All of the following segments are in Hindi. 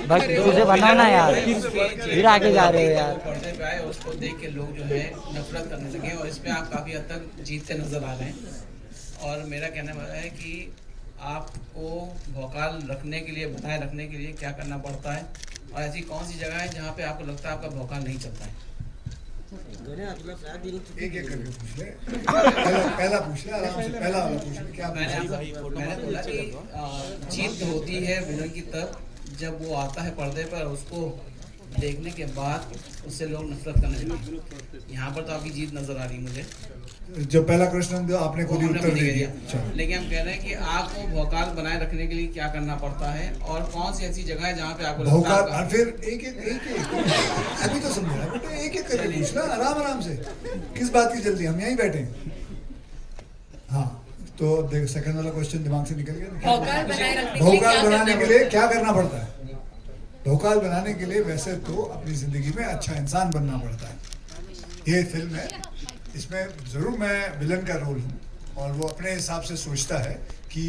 बस तुझे बनाना यार, फिर आगे जा रहे हो यार। पर्दे पे आए उसको देख के लोग जो है नफरत करने लगे और इस पे आप काफ़ी हद तक जीतते नजर आ रहे हैं। और मेरा कहना वाला है कि आपको भौकाल रखने के लिए, बनाए रखने के लिए क्या करना पड़ता है, और ऐसी कौन सी जगह है जहाँ पे आपको लगता है आपका भौकाल नहीं चलता है? एक एक करके पूछ ले। पहला पूछ ले, आराम से पहला वाला पूछ ले। क्या मैंने बोला कि जीत होती है विलन की तब जब वो आता है पर्दे पर, उसको देखने के बाद उससे लोग नफरत करने लगते। यहाँ पर तो आपकी जीत नजर आ रही मुझे। जो पहला क्वेश्चन आपने खुद ही उत्तर दे दिया। लेकिन हम कह रहे हैं कि आपको भौकाल बनाए रखने के लिए क्या करना पड़ता है, और कौन सी ऐसी जगह है जहाँ पे आपको भौकाल, और फिर एक अभी तो समझा बेटे, एक एक करके पूछना आराम से। किस बात की जल्दी, हम यहीं बैठे हैं। हाँ तो देख, सेकंड वाला क्वेश्चन दिमाग से निकल गया। भौकाल बनाने के लिए क्या करना पड़ता है? भौकाल बनाने के लिए वैसे तो अपनी जिंदगी में अच्छा इंसान बनना पड़ता है। ये फिल्म है, इसमें जरूर मैं विलन का रोल हूँ, और वो अपने हिसाब से सोचता है कि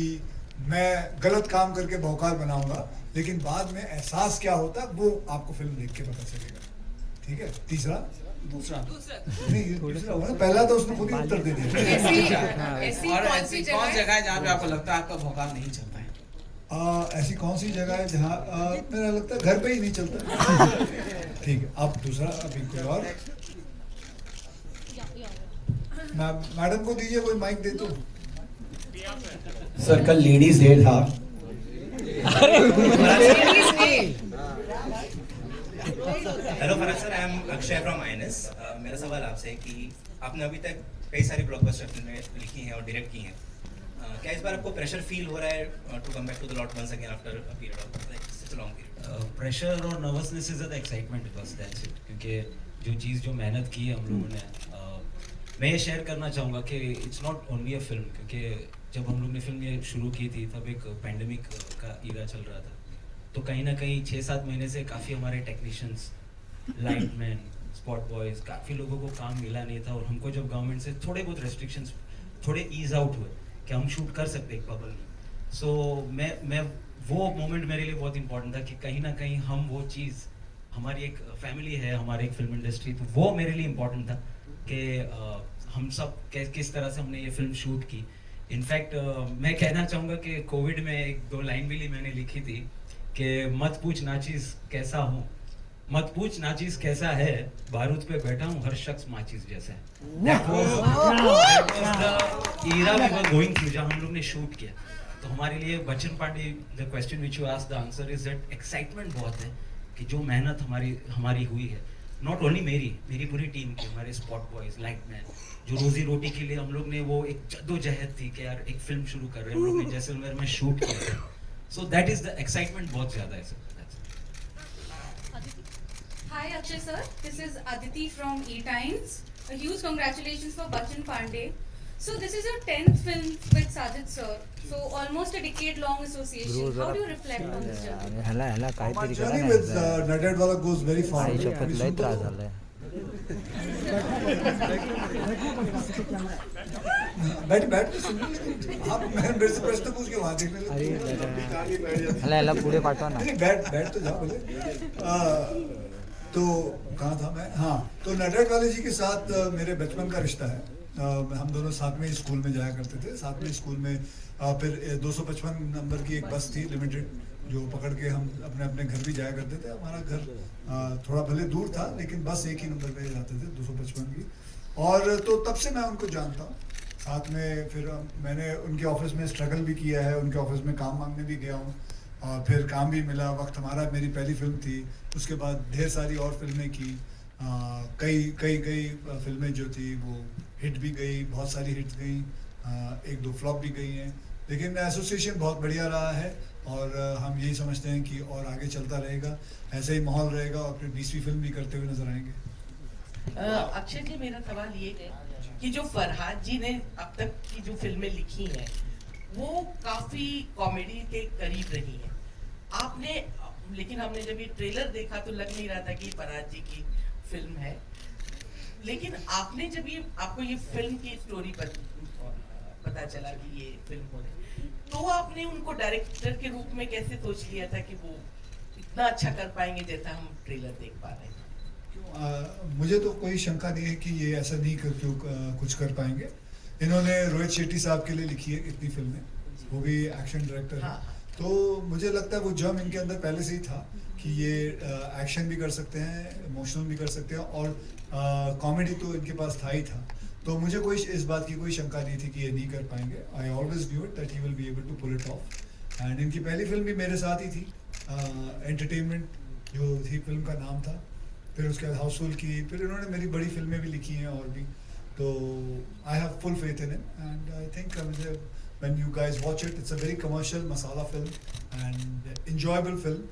मैं गलत काम करके भौकाल बनाऊंगा, लेकिन बाद में एहसास क्या होता है वो आपको फिल्म देख के पता चलेगा। ठीक है। दूसरा नहीं, ये दूसरा हुआ ना, पहला तो उसने खुद ही उत्तर दे दिया। और ऐसी कौन जगह है जहाँ पे आपको लगता है आपका भौकाल नहीं चलता है? ऐसी कौन सी जगह है जहाँ मेरा लगता है घर पे ही नहीं चलता। ठीक है, अब दूसरा, अभी कोई और। मैडम को दीजिए कोई माइक दे तो। सर कल लेडीज डे था। Hello Farhad sir, I am Akshay from INS. मेरा सवाल आपसे है कि आपने अभी तक कई सारी ब्लॉकबस्टर फिल्में लिखी हैं और डायरेक्ट की हैं। क्या इस बार आपको प्रेशर फील हो रहा है to come back to the lot once again after a period of like such a long period? Pressure और नर्वसनेस इज द एक्साइटमेंट, बस दैट्स इट। क्योंकि जो चीज़ जो मेहनत की है हम लोगों ने, मैं ये शेयर करना चाहूँगा कि it's not only a film. क्योंकि जब हम लोग ने फिल्म ये शुरू की थी तब एक पैंडमिक का ईरा चल रहा था, तो कहीं ना कहीं 6-7 महीने से काफ़ी हमारे टेक्नीशियंस, लाइटमैन, स्पॉट बॉयज़, काफ़ी लोगों को काम मिला नहीं था। और हमको जब गवर्नमेंट से थोड़े बहुत रेस्ट्रिक्शंस थोड़े ईज आउट हुए कि हम शूट कर सकते एक बबल में, सो मैं वो मोमेंट मेरे लिए बहुत इंपॉर्टेंट था कि कहीं ना कहीं हम वो चीज़, हमारी एक फैमिली है, हमारी एक फिल्म इंडस्ट्री, तो वो मेरे लिए इम्पोर्टेंट था कि हम सब किस तरह से हमने ये फिल्म शूट की। इनफैक्ट मैं कहना चाहूँगा कि कोविड में 1-2 लाइन भी मैंने लिखी थी कि मत पूछ नाचीज़ कैसा हूँ, मत पूछ नाचीज कैसा है, बारूद पे बैठा हूँ हर शख्स माचीज जैसा है। That was the era we were going through जहाँ हम लोग ने शूट किया। तो हमारे लिए Bachchan Pandey, the question which you asked, the answer is that excitement बहुत है कि जो मेहनत हमारी हुई है, नॉट ओनली मेरी पूरी टीम की, हमारे स्पॉट बॉयज, लाइटमैन, जो रोजी रोटी के लिए हम लोग ने वो एक जद्दोजहद थी कि यार एक फिल्म शुरू कर रहे हैं, हम लोग ने जैसलमेर में शूट किया था। So that is the excitement बहुत ज़्यादा है sir. Hi Akshay sir, this is Aditi from E-Times. A huge congratulations for Bachchan Pandey. So this is your 10th film with Sajid sir. So almost a decade-long association. How do you reflect on this journey? ह्याला काहीतरी करा journey with Nadedwala goes very far. आई शपथ लय त्रास झालाय। बैठ आप मेरे से प्रश्न पूछ के वहाँ देखने लगे। ह्याला पुढे पाठवा ना। बैठ तो जाओ पहले। तो कहाँ था मैं? हाँ, तो नडेडवाले जी के साथ मेरे बचपन का रिश्ता है। हम दोनों साथ में स्कूल में जाया करते थे, साथ में स्कूल में। फिर 255 नंबर की एक बस थी लिमिटेड, जो पकड़ के हम अपने अपने घर भी जाया करते थे। हमारा घर थोड़ा भले दूर था, लेकिन बस एक ही नंबर पे जाते थे, 255 की। और तो तब से मैं उनको जानता हूँ। साथ में फिर मैंने उनके ऑफिस में स्ट्रगल भी किया है, उनके ऑफिस में काम मांगने भी गया हूँ, और फिर काम भी मिला। वक्त हमारा, मेरी पहली फिल्म थी, उसके बाद ढेर सारी और फिल्में की। कई फिल्में जो थी वो हिट भी गई, बहुत सारी हिट गई, 1-2 फ्लॉप भी गई हैं। लेकिन एसोसिएशन बहुत बढ़िया रहा है, और हम यही समझते हैं कि और आगे चलता रहेगा, ऐसे ही माहौल रहेगा, और फिर 20वीं फिल्म भी करते हुए नजर आएंगे। अक्षय जी, मेरा सवाल ये है कि जो फरहाद जी ने अब तक की जो फिल्में लिखी हैं वो काफी कॉमेडी के करीब रही हैं। आपने, लेकिन हमने जब ये ट्रेलर देखा तो लग नहीं रहा था कि फरहाद जी की फिल्म है। लेकिन आपने जब आपको ये फिल्म की स्टोरी पता चला कि ये फिल्म हो रही, तो आपने उनको डायरेक्टर के रूप में कैसे सोच लिया था कि वो इतना अच्छा कर पाएंगे जैसा हम ट्रेलर देख पा रहे हैं? मुझे तो कोई शंका नहीं है कि ये ऐसा नहीं कुछ कर पाएंगे। इन्होंने रोहित शेट्टी साहब के लिए लिखी है इतनी फिल्में, वो भी एक्शन डायरेक्टर है। हाँ। तो मुझे लगता है वो जर्म इनके अंदर पहले से ही था कि ये एक्शन भी कर सकते हैं, इमोशनल भी कर सकते हैं, और कॉमेडी तो इनके पास था ही था। तो मुझे कोई इस बात की कोई शंका नहीं थी कि ये नहीं कर पाएंगे। I always knew it that he will be able to pull it off. And इनकी पहली फिल्म भी मेरे साथ ही थी, एंटरटेनमेंट जो थी फिल्म का नाम था। फिर उसके बाद हाउसफुल की, फिर इन्होंने मेरी बड़ी फिल्में भी लिखी हैं और भी। तो I have full faith in him and I think when you guys watch it, it's a very commercial masala film and enjoyable film.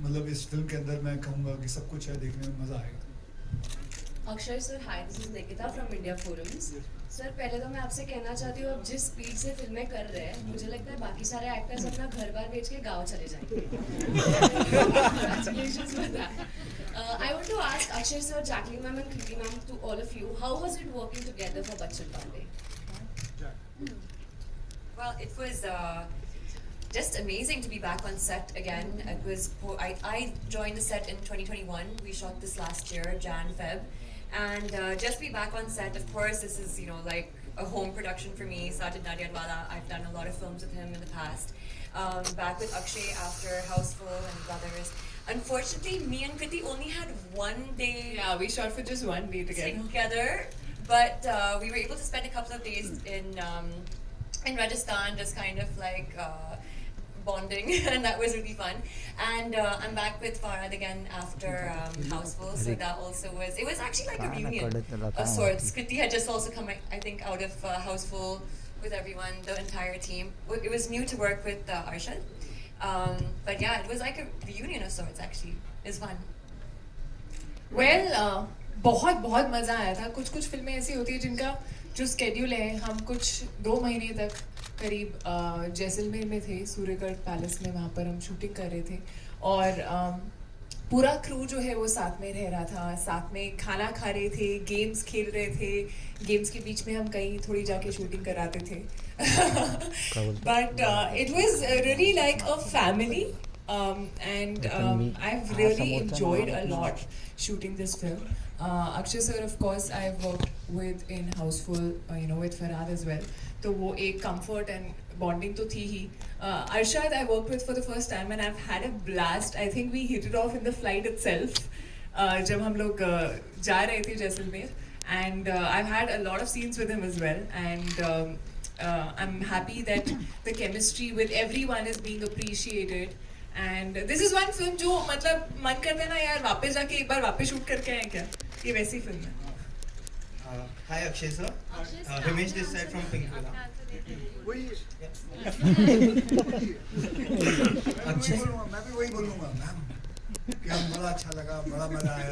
मतलब इस फिल्म के अंदर मैं कहूँगा कि सब कुछ है, देखने में मज़ा आएगा। Akshay sir, hi, this is Nikita from India forums. Sir, पहले तो मैं आपसे कहना चाहती हूँ, अब जिस स्पीड से फिल्में कर रहे हैं, मुझे लगता है बाकी सारे एक्टर्स अपना घर बार बेच के गाँव चले जाएंगे। Congratulations for that. I want to ask Akshay sir, Jacqueline ma'am and Kriti ma'am, to all of you, how was it working together for Bachchan Pandey? Well, it was just amazing to be back on set again. It was I joined the set in 2021. We shot this last year, Jan, Feb, and just be back on set. Of course, this is like a home production for me. Sajid Nadiadwala. I've done a lot of films with him in the past. Back with Akshay after Houseful and Brothers. Unfortunately, me and Kriti only had one day. Yeah, we shot for just one day together. But we were able to spend a couple of days in Rajasthan, just kind of like bonding, and that was really fun. And I'm back with Farhad again after Houseful, so that also was. It was actually like a reunion of sorts. Kriti had just also come, I think, out of Houseful with everyone, the entire team. It was new to work with Arshad, but yeah, it was like a reunion of sorts. Actually, it was fun. Well, बहुत बहुत मज़ा आया था। कुछ कुछ फिल्में ऐसी होती है जिनका जो स्केड्यूल है, हम कुछ 2 महीने तक करीब जैसलमेर में थे, सूर्यगढ़ पैलेस में, वहाँ पर हम शूटिंग कर रहे थे, और पूरा क्रू जो है वो साथ में रह रहा था, साथ में खाना खा रहे थे, गेम्स खेल रहे थे, गेम्स के बीच में हम कहीं थोड़ी जाके शूटिंग कराते थे। But it was really like a family, and I've really enjoyed a lot shooting this film. Akshay sir, of course, I've worked with in Houseful, with Farhad as well. तो वो एक comfort and bonding तो थी ही. Arshad I worked with for the first time and I've had a blast. I think we hit it off in the flight itself. जब हम लोग जा रहे थे Jaisalmer, and I've had a lot of scenes with him as well. And I'm happy that the chemistry with everyone is being appreciated. And this is one film जो मतलब मन करता है ना यार, वापस जाके एक बार वापस शूट करके आए क्या, ये वैसी फिल्म है। Hi Akshay sir, Himesh this side from Pinkula. मैं भी वही बोलूँगा मैम, कि हम बड़ा अच्छा लगा, बड़ा मजा आया।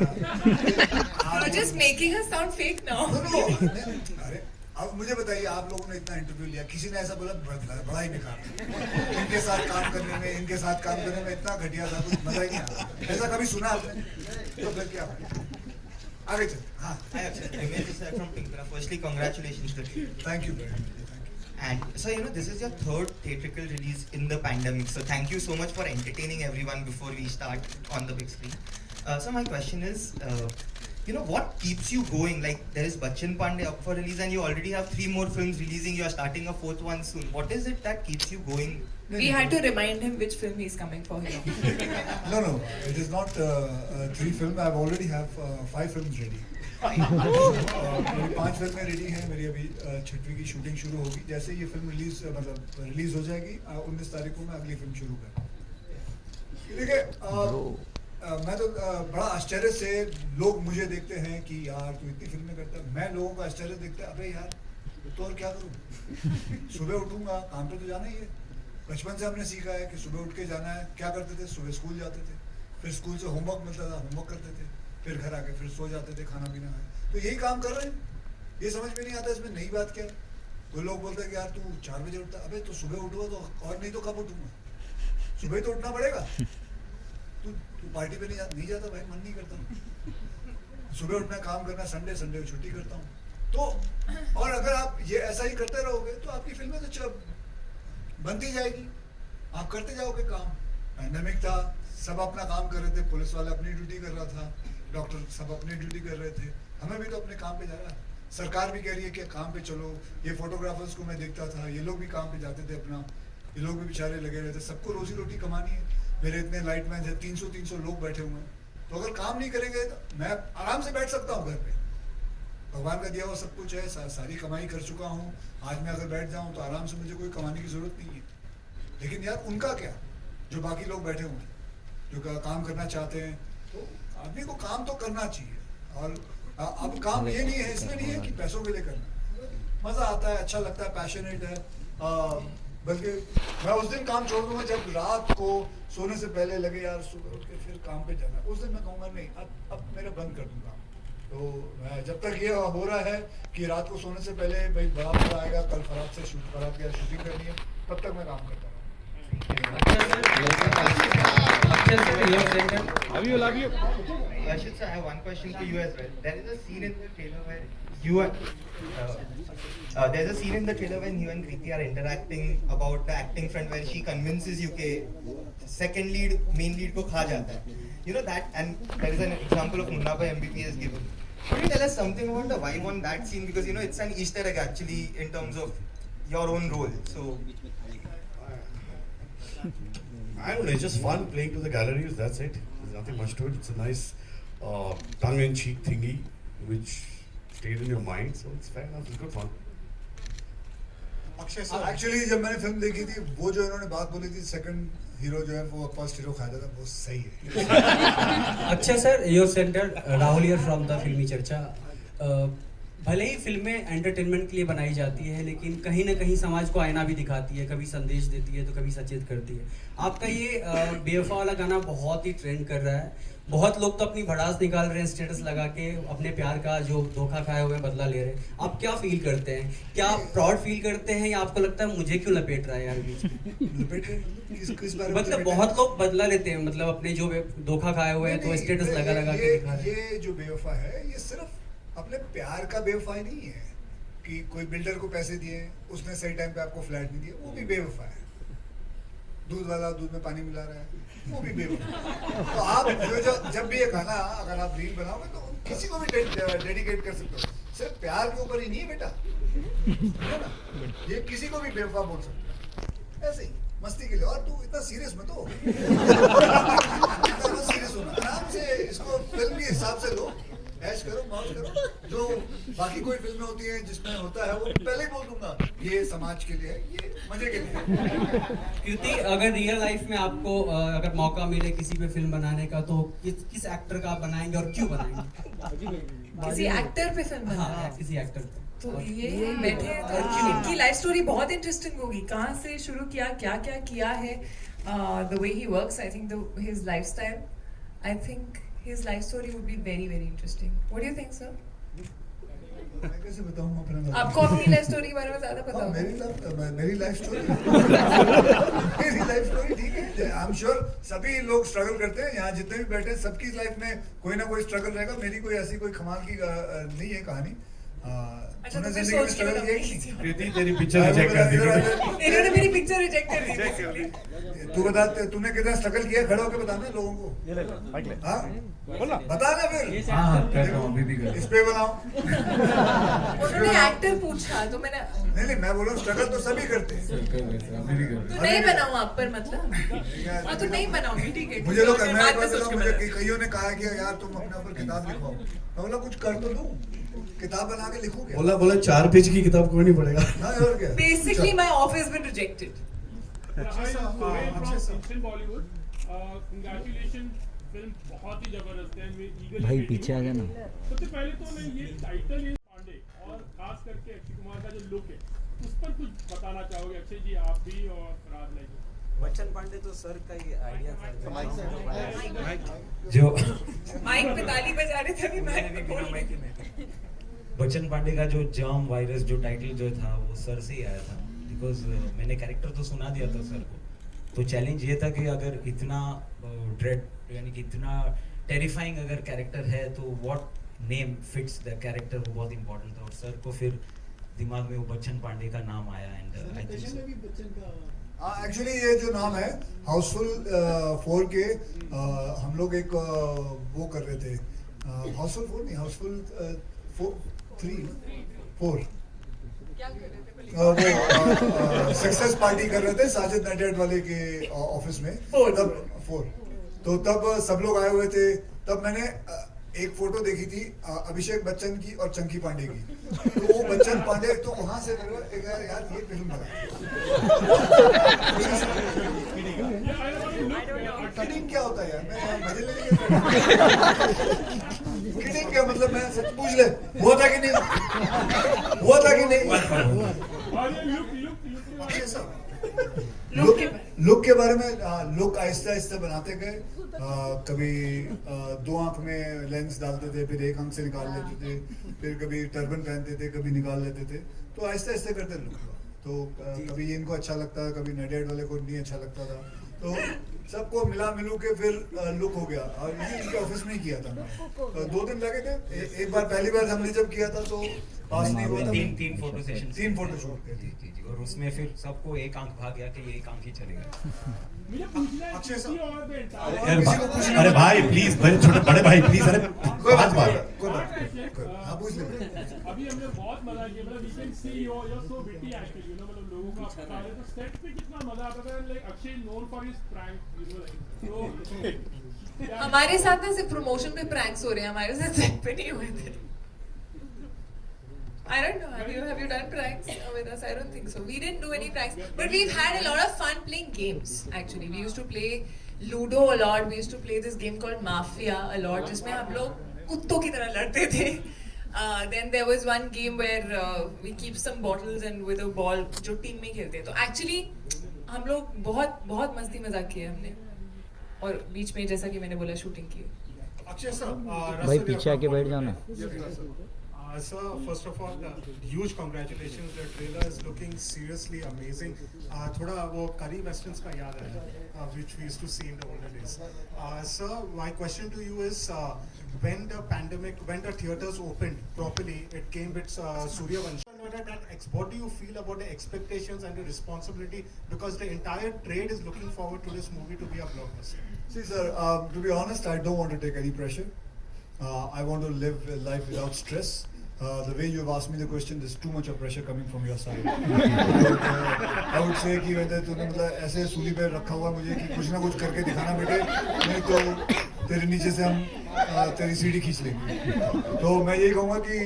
You're just making us sound fake now. अरे अब मुझे बताइए, आप लोगों ने इतना इंटरव्यू लिया, किसी ने ऐसा बोला बड़ा ही बेकार, इनके साथ काम करने में इतना घटिया था, कुछ मजा ही नहीं आया, ऐसा कभी सुना आपने? तो फिर क्या आगे चल। हाँ, Hi Akshay, Himesh this side from Pinkula. Firstly, congratulations to you. Thank you very much. And so this is your 3rd theatrical release in the pandemic. So thank you so much for entertaining everyone before we start on the big screen. So my question is, what keeps you going? Like there is Bachchan Pandey up for release, and you already have 3 more films releasing. You are starting a 4th one soon. What is it that keeps you going? We had to remind him which film he's coming for here. No, it is not 3 films. I already have 5 films ready. मेरी 5 फिल्में रेडी हैं। मेरी अभी 6वीं की शूटिंग शुरू होगी। जैसे ये फिल्म रिलीज हो जाएगी 19 तारीख को मैं अगली फिल्म शुरू करूँगा। देखिए, मैं तो बड़ा आश्चर्य से लोग मुझे देखते हैं कि यार तू इतनी फिल्में करता है। मैं लोगों का आश्चर्य देखता है, अबे यार तो और क्या करूँ, सुबह उठूंगा, काम पे तो जाना ही है। बचपन से हमने सीखा है कि सुबह उठ के जाना है। क्या करते थे, सुबह स्कूल जाते थे, फिर स्कूल से होमवर्क मिलता था, होमवर्क करते थे, फिर घर आके फिर सो जाते थे, खाना पीना है। तो यही काम कर रहे हैं। ये समझ में नहीं आता इसमें नई बात क्या है। कोई लोग बोलते हैं कि यार तू 4 बजे उठता, अबे तो सुबह उठूंगा तो, और नहीं तो कब उठूंगा, सुबह तो उठना पड़ेगा। तू पार्टी पे नहीं जाता भाई, मन नहीं करता। सुबह उठना, काम करना, संडे को छुट्टी करता हूँ। तो और अगर आप ये ऐसा ही करते रहोगे तो आपकी फिल्में तो बनती जाएगी, आप करते जाओगे काम। पैंडेमिक था, सब अपना काम कर रहे थे, पुलिस वाला अपनी ड्यूटी कर रहा था, डॉक्टर सब अपनी ड्यूटी कर रहे थे, हमें भी तो अपने काम पे जाना है। सरकार भी कह रही है कि काम पे चलो। ये फोटोग्राफर्स को मैं देखता था, ये लोग भी काम पे जाते थे अपना, ये लोग भी बेचारे लगे रहते, सबको रोजी रोटी कमानी है। मेरे इतने लाइटमैन है, 300 लोग बैठे हुए हैं, तो अगर काम नहीं करेंगे तो मैं आराम से बैठ सकता हूँ घर पे, भगवान का दिया हुआ सब कुछ है, सारी कमाई कर चुका हूँ, आज मैं अगर बैठ जाऊँ तो आराम से, मुझे कोई कमाने की जरूरत नहीं है। लेकिन यार उनका क्या, जो बाकी लोग बैठे हुए हैं, जो काम करना चाहते हैं, तो आदमी को काम तो करना चाहिए। और अब काम ये नहीं है, इसमें नहीं है कि पैसों के लिए करना, मज़ा आता है, अच्छा लगता है, पैशनेट है। बल्कि मैं उस दिन काम छोड़ दूंगा जब रात को सोने से पहले लगे यार सुबह उठ के फिर काम पे जाना, उस दिन मैं कहूँगा नहीं, अब मेरा बंद कर दूंगा। तो मैं जब तक ये हो रहा है कि रात को सोने से पहले भाई बड़ा मजा आएगा, कल फरात से शूटिंग करनी है, तब तक मैं काम करता हूँ। Rashid sir, I have one question to you as well. There is a scene in the trailer where you are, there's a scene in the trailer when you and Kriti are interacting about the acting front, where she convinces you कि second lead main lead को खा जाता है. You know that, and there is an example of Munna Bhai MBBS given. Could you tell us something about the vibe on that scene, because you know it's an Easter egg actually in terms of your own role. So I don't know, it's just fun playing to the galleries, that's it. There's nothing much to it. It's a nice tongue-in-cheek thingy which stayed in your mind, so it's fair enough, it's good fun. Actually जब मैंने फिल्म देखी थी, वो जो इन्होंने बात बोली थी सेकंड हीरो जो है वो फर्स्ट हीरो खा जाता, वो सही है। Akshay sir, your centre Rahul here from the फिल्मी चर्चा। भले ही फिल्में एंटरटेनमेंट के लिए बनाई जाती है, लेकिन कहीं ना कहीं समाज को आईना भी दिखाती है, कभी संदेश देती है तो कभी सचेत करती है। आपका ये बेवफा वाला गाना बहुत ही ट्रेंड कर रहा है, बहुत लोग तो अपनी भड़ास निकाल रहे हैं, स्टेटस लगा के अपने प्यार का जो धोखा खाए हुए बदला ले रहे हैं। आप क्या फील करते हैं? क्या आप प्राउड फील करते हैं, या आपको लगता है मुझे क्यों लपेट रहा है यार बीच में? मतलब बहुत लोग बदला लेते हैं, मतलब अपने जो धोखा खाए हुए हैं तो स्टेटस लगा के दिखा रहे हैं। ये जो बेवफा है, ये सिर्फ अपने प्यार का बेवफाई नहीं है कि कोई बिल्डर को पैसे दिए, उसने सही टाइम पे आपको फ्लैट नहीं दिया, वो भी बेवफा है। दूध वाला दूध में पानी मिला रहा है, वो भी बेवफा है। तो आप जब भी ये गाना अगर आप रील बनाओगे तो किसी को भी डेडिकेट कर सकते हो, सिर्फ प्यार के ऊपर ही नहीं है बेटा, है ना? ये किसी को भी बेवफा बोल सकते हो, ऐसे ही मस्ती के लिए। और तू इतना सीरियस मत हो, इतना सीरियस होना, आराम से इसको फिल्म के हिसाब से लो, ऐश करो, मौज करो। जो बाकी कोई फिल्में होती हैं जिसमें होता है, वो पहले ही बोल दूंगा ये समाज के लिए है, ये मजे के लिए। क्योंकि अगर रियल लाइफ में आपको अगर मौका मिले किसी पे फिल्म बनाने का, तो किस एक्टर का आप बनाएंगे और क्यों बनाएंगे? किसी एक्टर पे फिल्म बनाना? हाँ, किसी एक्टर पे। तो ये बैठे तो इनकी लाइफ स्टोरी बहुत इंटरेस्टिंग होगी, कहाँ से शुरू किया, क्या क्या किया है, the way he works, I think his lifestyle, I think his life story would be very very interesting. What do you think, sir? मैं कैसे बताऊँ अपना? आपको अपनी लाइफ स्टोरी के बारे में ज़्यादा पता होगा। मेरी लाइफ स्टोरी मेरी लाइफ स्टोरी ठीक है। आई एम श्योर सभी लोग स्ट्रगल करते हैं, यहाँ जितने भी बैठे हैं सबकी लाइफ में कोई ना कोई स्ट्रगल रहेगा। मेरी कोई ऐसी कोई कमाल की नहीं है कहानी। अच्छा, तो फिर सोच के बताओ। कृति तेरी पिक्चर रिजेक्ट कर दी, इन्होंने मेरी पिक्चर रिजेक्ट कर दी। तू बता, तूने कितना स्ट्रगल किया, खड़े होकर बताना लोगों को। ये ले माइक ले, हाँ बता ना फिर। हाँ कर रहा हूँ, अभी भी कर रहा हूँ। इस पे बनाओ। उन्होंने एक्टर पूछा तो मैंने नहीं मैं बोल रहा हूँ स्ट्रगल तो सभी करते हैं। तो नहीं बनाऊँ आप पर, मतलब हाँ तो नहीं बनाऊंगी, ठीक है। मुझे लोग मुझे कईयों ने कहा कि यार तुम अपने ऊपर किताब लिखवाओ, मैं बोला कुछ कर तो दूं, किताब बना के लिखूं क्या? बोला 4 पेज की किताब कोई नहीं पढ़ेगा। हाँ और क्या? Basically my office been rejected. Bollywood congratulation, film बहुत ही जबरदस्त है। भाई पीछे आ जाना। सबसे पहले तो मैं ये टाइटल ये पांडे और खास करके अक्षय कुमार का जो लुक है उस पर कुछ बताना चाहोगे अक्षय जी, आप भी और फराज भाई? बच्चन पांडे तो सर का ही आइडिया था जो माइक पे ताली बजा रहे थे, अभी माइक पे बोल। बच्चन पांडे का जो जर्म वायरस जो टाइटल जो था वो सर से ही आया था, बिकॉज मैंने कैरेक्टर तो सुना दिया था सर को। तो चैलेंज ये था कि अगर इतना ड्रेड यानी कि इतना टेरिफाइंग अगर कैरेक्टर है तो what name fits the character वो बहुत इम्पोर्टेंट था, और सर को फिर दिमाग में वो बच्चन पांडे का नाम आया, एंड आई थिंक एक्चुअली ये जो नाम है हाउसफुल 4 के हम लोग एक वो कर रहे थे, हाउसफुल 4 नहीं, हाउसफुल 4 वो सक्सेस पार्टी कर रहे थे साजिद नडियाड वाले के ऑफिस में, तब 4 तो तब सब लोग आए हुए थे। तब मैंने एक फोटो देखी थी अभिषेक बच्चन की और चंकी पांडे की, तो वो बच्चन पांडे तो वहां से लगा यार ये फिल्म बना। किडिंग क्या होता है यार, मैं मजे लेने किडिंग क्या मतलब, मैं सच पूछ ले हुआ था कि नहीं, हुआ था कि नहीं। लुक के बारे में लुक आहिस्ते आहिस्ते बनाते गए, कभी 2 आंख में लेंस डालते थे, फिर 1 आंख से निकाल लेते थे, फिर कभी टर्बन पहनते थे, कभी निकाल लेते थे, तो आहिस्ते आहिस्ते करते लुक। तो कभी ये इनको अच्छा लगता था, कभी नडियाड वाले को नहीं अच्छा लगता था, तो सबको मिला मिलू के फिर लुक हो गया। और ये इनके ऑफिस में ही किया था, 2 दिन लगे थे। एक बार पहली बार हमने जब किया था तो पास नहीं हुआ था, 3 फोटो सेशन, 3 फोटो शूट किए थे, और उसमें फिर सबको एक आंख भाग गया कि ये एक आंख ही चलेगा। अरे भाई प्लीज, छोटे बड़े भाई प्लीज, अरे कोई बात हाँ पूछ ले। अभी हमने बहुत मजा किया, मतलब we can see your so witty actually, you know, मतलब लोगों का पता है तो सेट पे कितना मजा आता था। Like Akshay known for his prank, you know, like हमारे साथ ना सिर्फ प्रमोशन पे प्रैंक्स हो रहे हैं, हमारे साथ सेट पे नहीं हुए थे। I don't know. Have you done pranks with us? I don't think so. We didn't do any pranks, but we've had a lot of fun playing games. Actually, we used to play Ludo a lot. We used to play this game called Mafia a lot, जिसमें हम लोग कुत्तों की तरह लड़ते थे. Then there was one game where we keep some bottles and with a ball जो टीम में खेलते हैं. तो actually हम लोग बहुत मस्ती मजाक किए हमने, और बीच में जैसा कि मैंने बोला शूटिंग की. अक्षय सर, भाई पीछे आके बैठ जाना। Sir, first of all, huge congratulations. The trailer is looking seriously amazing. थोड़ा वो करी westerns का याद है, which we used to see in the older days. Sir, my question to you is, when the theaters opened properly, it came with Suryavanshi. What do you feel about the expectations and the responsibility? Because the entire trade is looking forward to this movie to be a blockbuster. See, sir, to be honest, I don't want to take any pressure. I want to live a life without stress. The way you have asked me the question, there's too much of pressure coming from your side. I would say कि वैसे तूने मतलब ऐसे सूली पे रखा हुआ मुझे कि कुछ ना कुछ करके दिखाना बेटे, नहीं तो तेरे नीचे से हम तेरी सीढ़ी खींच लेंगे। तो मैं यही कहूँगा कि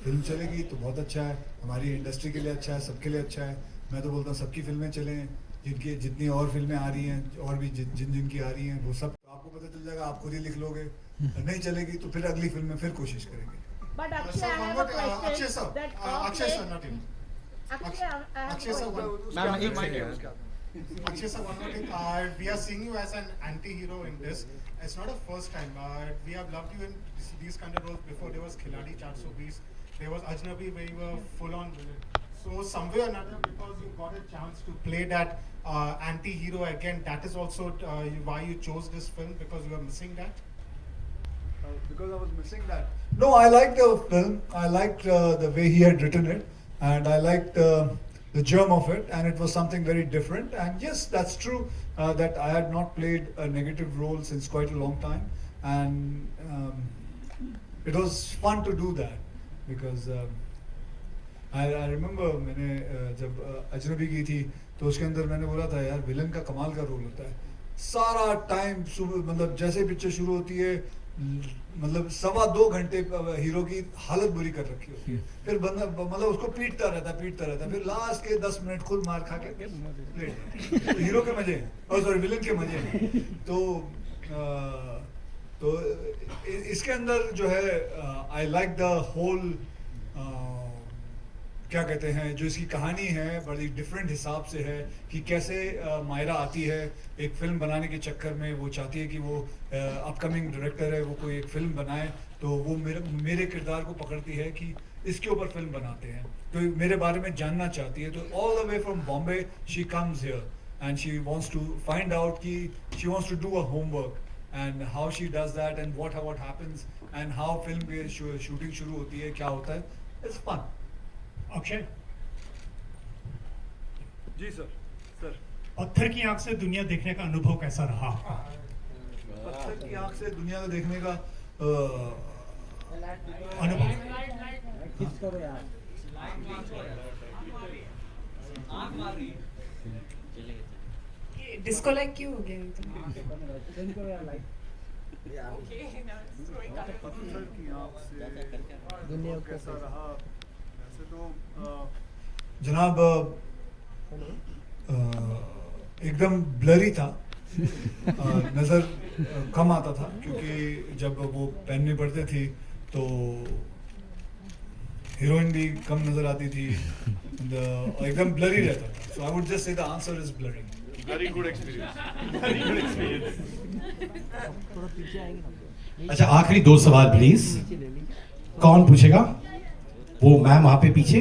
फिल्म चलेगी तो बहुत अच्छा है, हमारी इंडस्ट्री के लिए अच्छा है, सबके लिए अच्छा है। मैं तो बोलता हूँ सबकी फिल्में चलें, जिनकी जितनी और फिल्में आ रही हैं और भी जिनकी आ रही हैं वो सब आपको पता चल जाएगा, आप खुद ही लिख लोगे। नहीं चलेगी तो फिर अगली फिल्म में फिर कोशिश करेंगे। But Akshay, I have a question. Akshay sir, that Akshay sir, not him. Akshay, I have Akshay a sir, question. Akshay sir, one more thing. We are seeing you as an anti-hero in this. It's not the first time. We have loved you in these kind of roles before. There was Khiladi 420, there was Ajnabi where you were full-on villain. So somewhere or another, because you got a chance to play that anti-hero again, that is also why you chose this film, because you were missing that. Because I was missing that. No, I liked the film. I liked the way he had written it, and I liked the germ of it, and it was something very different. And yes, that's true that I had not played a negative role since quite a long time, and it was fun to do that because I remember मैंने जब अजनबी की थी तो उसके अंदर मैंने बोला था यार विलन का कमाल का रोल होता है, सारा टाइम सुबह मतलब जैसे पिक्चर शुरू होती है मतलब 2.25 घंटे हीरो की हालत बुरी कर रखी होती है, फिर बंदा मतलब उसको पीटता रहता फिर लास्ट के 10 मिनट खुद मार खा के तो हीरो के मजे और सॉरी विलन के मजे। तो इसके अंदर जो है आई लाइक द होल क्या कहते हैं जो इसकी कहानी है बड़ी डिफरेंट हिसाब से है कि कैसे मायरा आती है एक फिल्म बनाने के चक्कर में, वो चाहती है कि वो अपकमिंग डायरेक्टर है वो कोई एक फिल्म बनाए, तो वो मेरे किरदार को पकड़ती है कि इसके ऊपर फिल्म बनाते हैं, तो मेरे बारे में जानना चाहती है। तो all the way from Bombay she comes here and she wants to find out कि she wants to do a homework and how she does that and what happens and how film की shooting शुरू होती है, क्या होता है, it's fun. Akshay ji sir sir पत्थर की आंख से दुनिया देखने का अनुभव कैसा रहा? पत्थर की आंख से दुनिया को देखने का अनुभव डिस्को लाइक क्यों हो गया पत्थर की आंख से दुनिया कैसा रहा? वैसे तो जनाब एकदम ब्लरी था, नज़र कम आता था क्योंकि जब वो पहननी पड़ती थी तो हीरोइन भी कम नज़र आती थी, एकदम ब्लरी रहता था. So I would just say the answer is blurry. Very good experience, very good experience. अच्छा आखिरी 2 सवाल प्लीज. कौन पूछेगा? वो मैम वहां पे पीछे.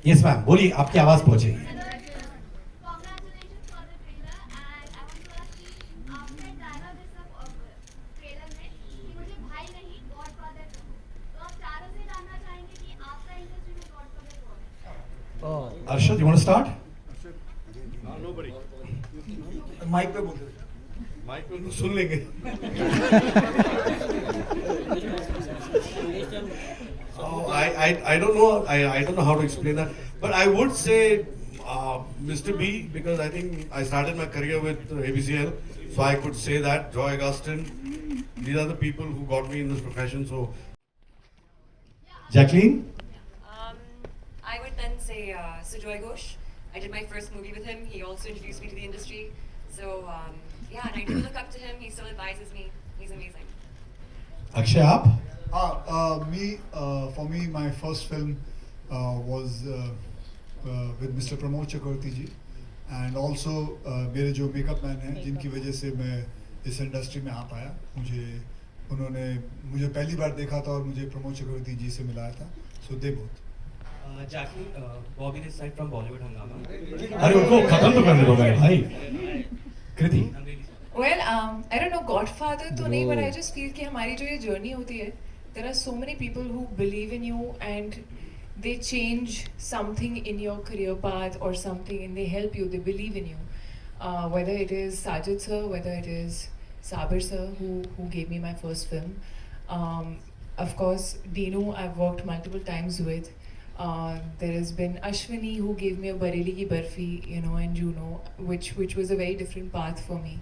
यस मैम बोलिए, आपकी आवाज पहुंचेगी. Arshad, you want to start? Nobody. Mic पे बोल दो. माइक पे तो सुन लेंगे. I don't know. I don't know how to explain that. But I would say Mr. B, because I think I started my career with ABCL, so I could say that. Joy Augustine, these are the people who got me in this profession. So, Jacqueline? I would then say Sujoy Ghosh. I did my first movie with him. He also introduced me to the industry. So yeah, and I do look up to him. He still advises me. He's amazing. Akshay, aap? For me, my first film was with Mr. Pramod Chakravarti ji, and also मेरे जो मेकअप मैन हैं जिनकी वजह से मैं इस इंडस्ट्री में आ पाया. उन्होंने मुझे पहली बार देखा था और मुझे प्रमोद चक्रवर्ती जी से मिलाया था. So they both. Jacqueline, Bobby this side from Bollywood Hungama. अरे उनको खत्म तो करने दो मेरे भाई. कृति. Well, I don't know, Godfather तो नहीं, but I just feel कि हमारी जो ये journey होती है, there are so many people who believe in you and they change something in your career path or something, and they help you, they believe in you. Whether it is Sajid sir, whether it is Sabir sir who gave me my first film. Of course, Dinu I've worked multiple times with. There has been Ashwini who gave me a Bareli Ki Barfi, and Juno, which was a very different path for me.